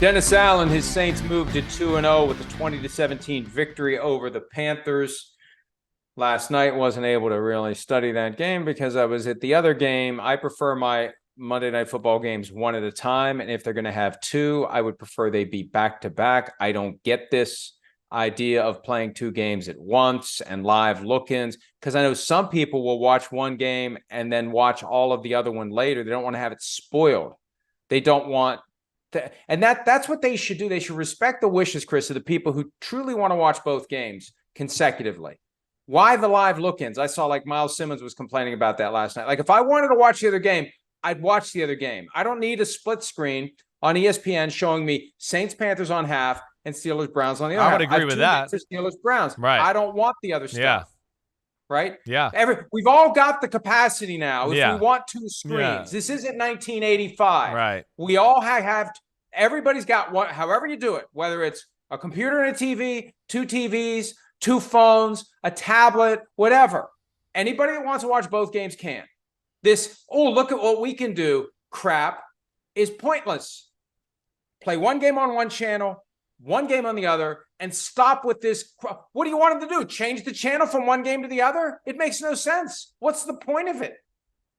Dennis Allen, his Saints moved to 2-0 with a 20-17 victory over the Panthers. Last night wasn't able to really study that game because I was at the other game. I prefer my Monday Night Football games one at a time, and if they're going to have two, I would prefer they be back-to-back. I don't get this idea of playing two games at once and live look-ins, because I know some people will watch one game and then watch all of the other one later. They don't want to have it spoiled. They don't want to, and that's what they should do. They should respect the wishes, Chris, of the people who truly want to watch both games consecutively. Why the live look-ins? I saw like Miles Simmons was complaining about that last night. Like if I wanted to watch the other game, I'd watch the other game. I don't need a split screen on ESPN showing me Saints Panthers on half and Steelers Browns on the other. I would agree with that. Steelers Browns. Right. I don't want the other stuff. Yeah. Right? Yeah. We've all got the capacity now if Yeah. we want two screens. Yeah. This isn't 1985. Right. We all have everybody's got one, however you do it, whether it's a computer and a TV, two TVs, two phones, a tablet, whatever. Anybody that wants to watch both games can. This, look at what we can do crap is pointless. Play one game on one channel, one game on the other, and stop with this. What do you want them to do? Change the channel from one game to the other? It makes no sense. What's the point of it?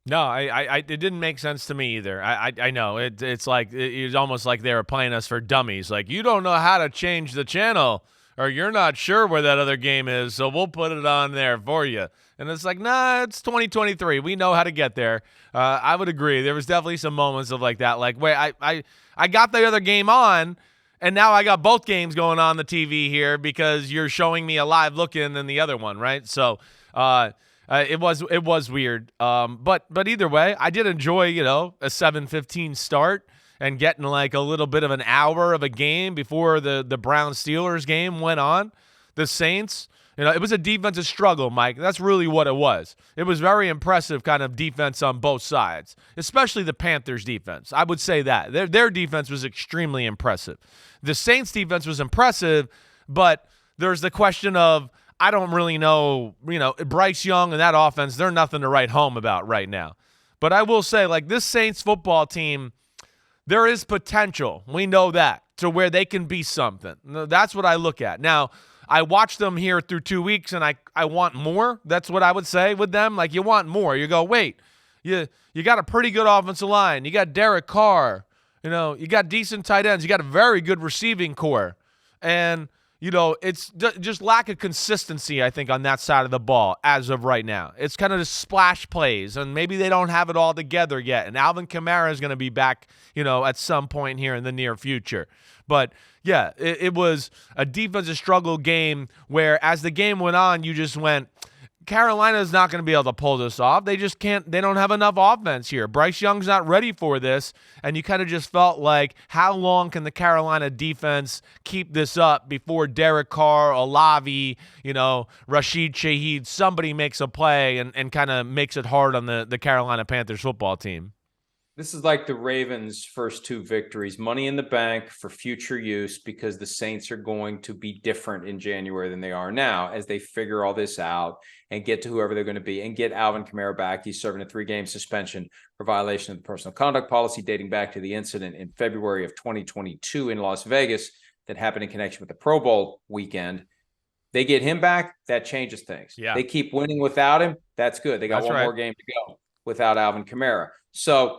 No, it didn't make sense to me either. I know it's like it's almost like they were playing us for dummies. Like, you don't know how to change the channel, or you're not sure where that other game is, so we'll put it on there for you. And it's like, nah, it's 2023. We know how to get there. I would agree. There was definitely some moments of like that. Like, wait, I got the other game on, and now I got both games going on the TV here because you're showing me a live look-in than the other one, right? So it was weird. But either way, I did enjoy, a 7:15 start and getting like a little bit of an hour of a game before the Browns-Steelers game went on. The Saints, it was a defensive struggle, Mike. That's really what it was. It was very impressive kind of defense on both sides, especially the Panthers' defense. I would say that. Their defense was extremely impressive. The Saints' defense was impressive, but there's the question of, I don't really know, Bryce Young and that offense, they're nothing to write home about right now. But I will say, like, this Saints football team, there is potential. We know that, to where they can be something. That's what I look at. Now, I watched them here through 2 weeks, and I want more. That's what I would say with them. Like, you want more. You go, wait, you got a pretty good offensive line. You got Derek Carr. You got decent tight ends. You got a very good receiving core. And, it's just lack of consistency, I think, on that side of the ball as of right now. It's kind of the splash plays, and maybe they don't have it all together yet. And Alvin Kamara is going to be back, at some point here in the near future. But, yeah, it was a defensive struggle game where as the game went on, you just went, Carolina's not going to be able to pull this off. They just can't. They don't have enough offense here. Bryce Young's not ready for this, and you kind of just felt like, how long can the Carolina defense keep this up before Derek Carr, Olave, Rashid Shaheed, somebody makes a play and kind of makes it hard on the Carolina Panthers football team? This is like the Ravens' first two victories, money in the bank for future use, because the Saints are going to be different in January than they are now as they figure all this out and get to whoever they're going to be and get Alvin Kamara back. He's serving a 3-game suspension for violation of the personal conduct policy dating back to the incident in February of 2022 in Las Vegas that happened in connection with the Pro Bowl weekend. They get him back, that changes things. Yeah. They keep winning without him, that's good. They got one more game to go without Alvin Kamara. So,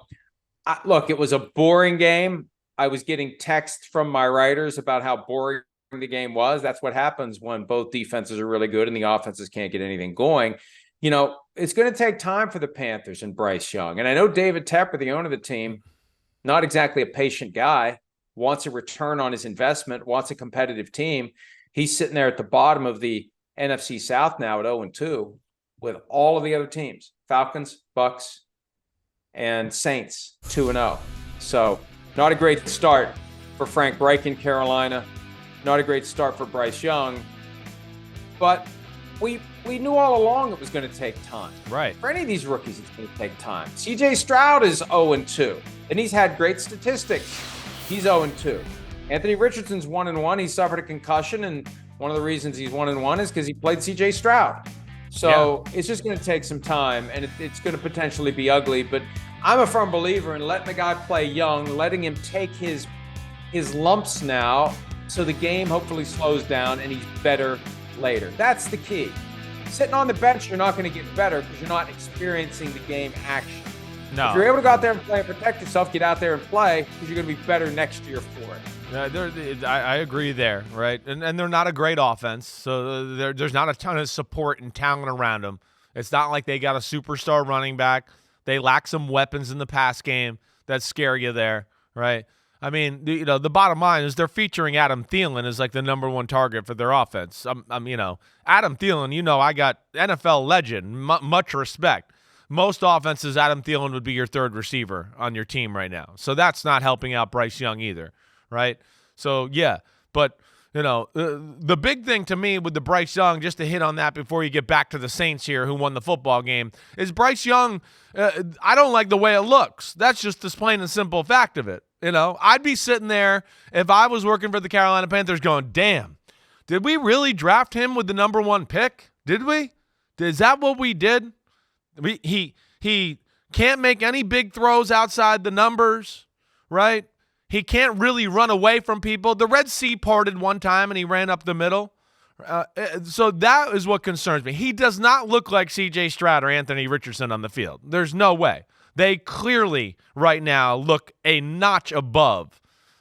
look, it was a boring game. I was getting texts from my writers about how boring the game was. That's what happens when both defenses are really good and the offenses can't get anything going. It's going to take time for the Panthers and Bryce Young. And I know David Tepper, the owner of the team, not exactly a patient guy, wants a return on his investment, wants a competitive team. He's sitting there at the bottom of the NFC South now at 0-2 with all of the other teams, Falcons, Bucks, and Saints 2-0. So not a great start for Frank Reich in Carolina. Not a great start for Bryce Young. But we knew all along it was going to take time. Right. For any of these rookies, it's going to take time. CJ Stroud is 0-2, and he's had great statistics. He's 0-2. Anthony Richardson's 1-1. He suffered a concussion, and one of the reasons he's 1-1 is because he played CJ Stroud. So It's just going to take some time, and it's going to potentially be ugly. But I'm a firm believer in letting the guy play young, letting him take his his lumps now, so the game hopefully slows down and he's better later. That's the key. Sitting on the bench, you're not going to get better because you're not experiencing the game action. No. If you're able to go out there and play and protect yourself, get out there and play because you're going to be better next year for it. I agree there, right? And they're not a great offense, so there's not a ton of support and talent around them. It's not like they got a superstar running back. They lack some weapons in the pass game that scare you there, right? I mean, the bottom line is they're featuring Adam Thielen as like the number one target for their offense. Adam Thielen, I got NFL legend, much respect. Most offenses, Adam Thielen would be your third receiver on your team right now. So that's not helping out Bryce Young either, right? So, yeah, but the big thing to me with the Bryce Young, just to hit on that before you get back to the Saints here who won the football game, is Bryce Young, I don't like the way it looks. That's just the plain and simple fact of it. I'd be sitting there if I was working for the Carolina Panthers going, damn, did we really draft him with the number one pick? Did we? Is that what we did? He can't make any big throws outside the numbers, right? He can't really run away from people. The Red Sea parted one time and he ran up the middle. So that is what concerns me. He does not look like C.J. Stroud or Anthony Richardson on the field. There's no way. They clearly right now look a notch above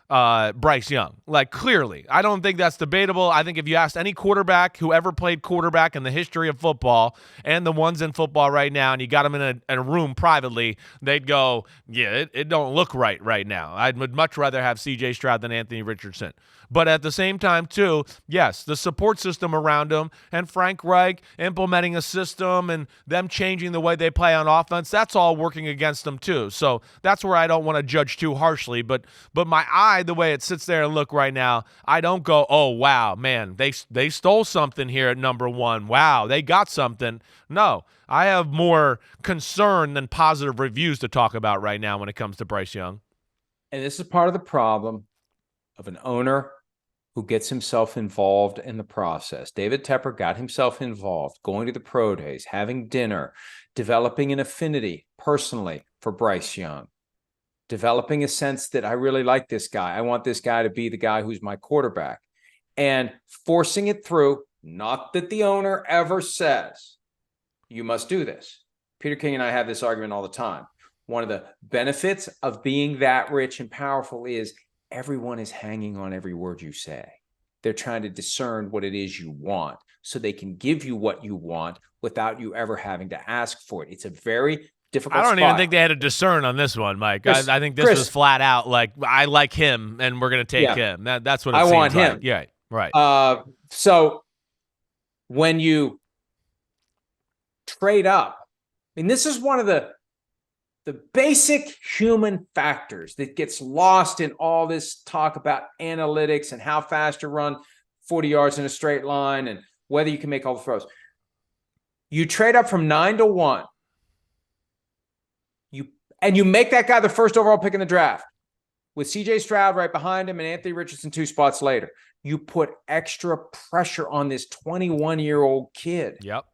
Bryce Young. Like, clearly. I don't think that's debatable. I think if you asked any quarterback who ever played quarterback in the history of football and the ones in football right now, and you got them in a room privately, they'd go, yeah, it don't look right now. I would much rather have C.J. Stroud than Anthony Richardson. But at the same time, too, yes, the support system around him and Frank Reich implementing a system and them changing the way they play on offense, that's all working against them, too. So that's where I don't want to judge too harshly. But my eye, the way it sits there and look right now, I don't go, oh, wow, man, they stole something here at number one. Wow, they got something. No, I have more concern than positive reviews to talk about right now when it comes to Bryce Young. And this is part of the problem of an owner who gets himself involved in the process. David Tepper got himself involved, going to the pro days, having dinner, developing an affinity personally for Bryce Young, developing a sense that I really like this guy. I want this guy to be the guy who's my quarterback, and forcing it through. Not that the owner ever says, you must do this. Peter King and I have this argument all the time. One of the benefits of being that rich and powerful is everyone is hanging on every word you say. They're trying to discern what it is you want so they can give you what you want without you ever having to ask for it. It's a very difficult I don't spot. even think they had to discern on this one, Mike. I think this was flat out like, I like him and we're going to take him. That's what it seems want him. Like. Yeah, right. So when you trade up, and this is one of the basic human factors that gets lost in all this talk about analytics and how fast to run 40 yards in a straight line and whether you can make all the throws. You trade up from 9 to 1. You make that guy the first overall pick in the draft with C.J. Stroud right behind him and Anthony Richardson 2 spots later. You put extra pressure on this 21-year-old kid. Yep.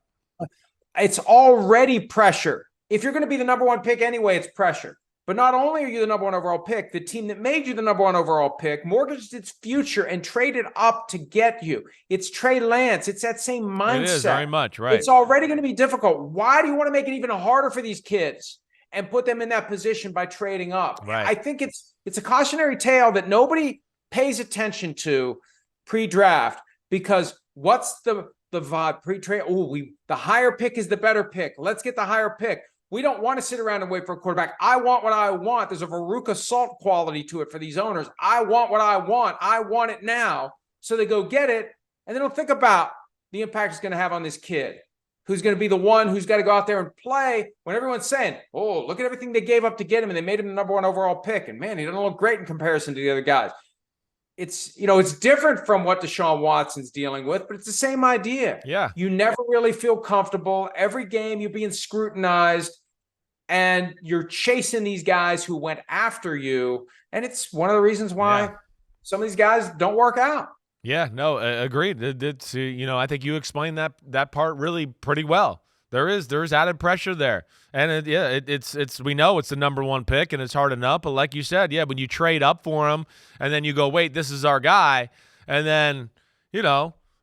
It's already pressure. If you're going to be the number one pick anyway, it's pressure. But not only are you the number one overall pick, the team that made you the number one overall pick mortgaged its future and traded up to get you. It's Trey Lance. It's that same mindset. It is very much, right. It's already going to be difficult. Why do you want to make it even harder for these kids and put them in that position by trading up? Right. I think it's a cautionary tale that nobody pays attention to pre-draft, because what's the vibe pre-trade? The higher pick is the better pick. Let's get the higher pick. We don't want to sit around and wait for a quarterback. I want what I want. There's a Veruca Salt quality to it for these owners. I want what I want. I want it now. So they go get it, and they don't think about the impact it's going to have on this kid, who's going to be the one who's got to go out there and play when everyone's saying, oh, look at everything they gave up to get him, and they made him the number one overall pick. And man, he doesn't look great in comparison to the other guys. It's different from what Deshaun Watson's dealing with, but it's the same idea. Yeah. You never really feel comfortable. Every game you're being scrutinized, and you're chasing these guys who went after you. And it's one of the reasons why some of these guys don't work out. Yeah, no, agreed. It's, I think you explained that part really pretty well. There is added pressure there. And it's we know it's the number one pick and it's hard enough. But like you said, yeah, when you trade up for him and then you go, wait, this is our guy. And then,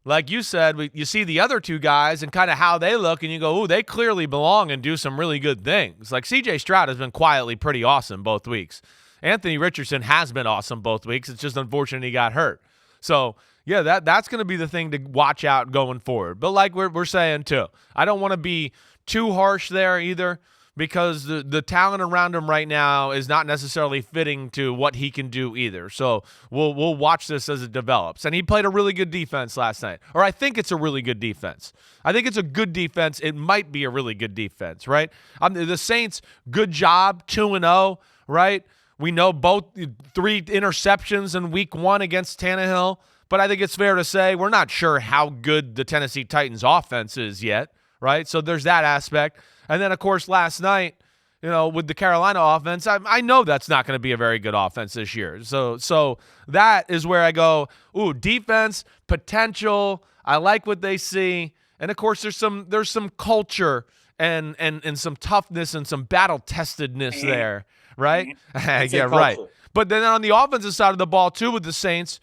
like you said, you see the other two guys and kind of how they look and you go, ooh, they clearly belong and do some really good things. Like C.J. Stroud has been quietly pretty awesome both weeks. Anthony Richardson has been awesome both weeks. It's just unfortunate he got hurt. So, yeah, that's going to be the thing to watch out going forward. But like we're saying, too, I don't want to be too harsh there either because the talent around him right now is not necessarily fitting to what he can do either. So we'll watch this as it develops. And he played a really good defense last night. Or I think it's a really good defense. I think it's a good defense. It might be a really good defense, right? The Saints, good job, 2-0, right? We know both 3 interceptions in week 1 against Tannehill. But I think it's fair to say we're not sure how good the Tennessee Titans offense is yet, right? So there's that aspect. And then, of course, last night, with the Carolina offense, I know that's not going to be a very good offense this year. So that is where I go, ooh, defense, potential. I like what they see. And, of course, there's some culture and some toughness and some battle-testedness there, right? Yeah, right. But then on the offensive side of the ball, too, with the Saints,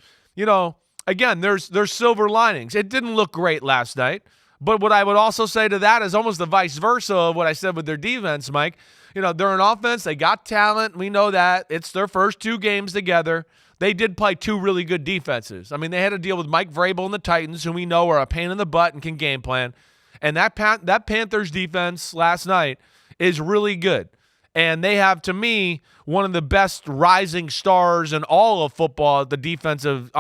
again, there's silver linings. It didn't look great last night, but what I would also say to that is almost the vice versa of what I said with their defense, Mike. They're an offense. They got talent. We know that. It's their first 2 games together. They did play 2 really good defenses. I mean, they had to deal with Mike Vrabel and the Titans, who we know are a pain in the butt and can game plan. And that Panthers defense last night is really good. And they have, to me, one of the best rising stars in all of football on the defensive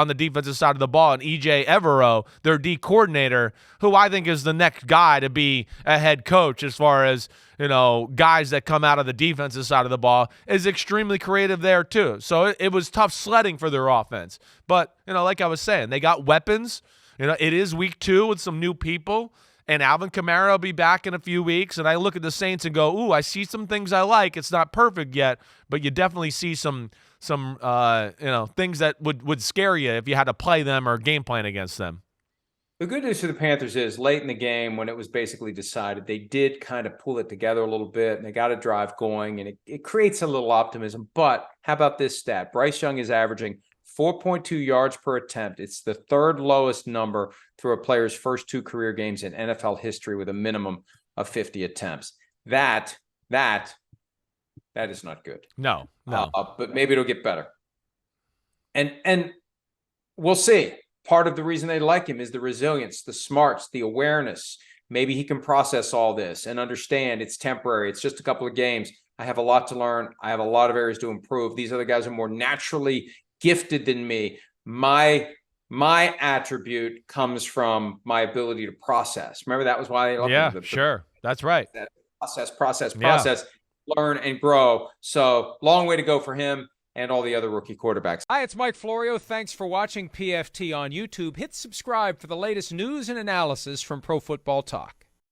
side of the ball, and E.J. Evero, their D coordinator, who I think is the next guy to be a head coach as far as, guys that come out of the defensive side of the ball, is extremely creative there too. So it was tough sledding for their offense. But, like I was saying, they got weapons. It is week 2 with some new people. And Alvin Kamara will be back in a few weeks. And I look at the Saints and go, ooh, I see some things I like. It's not perfect yet, but you definitely see some things that would scare you if you had to play them or game plan against them. The good news for the Panthers is late in the game when it was basically decided, they did kind of pull it together a little bit and they got a drive going and it creates a little optimism. But how about this stat? Bryce Young is averaging 4.2 yards per attempt. It's the 3rd lowest number through a player's first 2 career games in NFL history with a minimum of 50 attempts. That is not good. No. But maybe it'll get better. And we'll see. Part of the reason they like him is the resilience, the smarts, the awareness. Maybe he can process all this and understand it's temporary. It's just a couple of games. I have a lot to learn. I have a lot of areas to improve. These other guys are more naturally gifted than me. My attribute comes from my ability to process. Remember, that was why I love him. Sure. That's right. Process, learn and grow. So long way to go for him and all the other rookie quarterbacks. Hi, it's Mike Florio. Thanks for watching PFT on YouTube. Hit subscribe for the latest news and analysis from Pro Football Talk.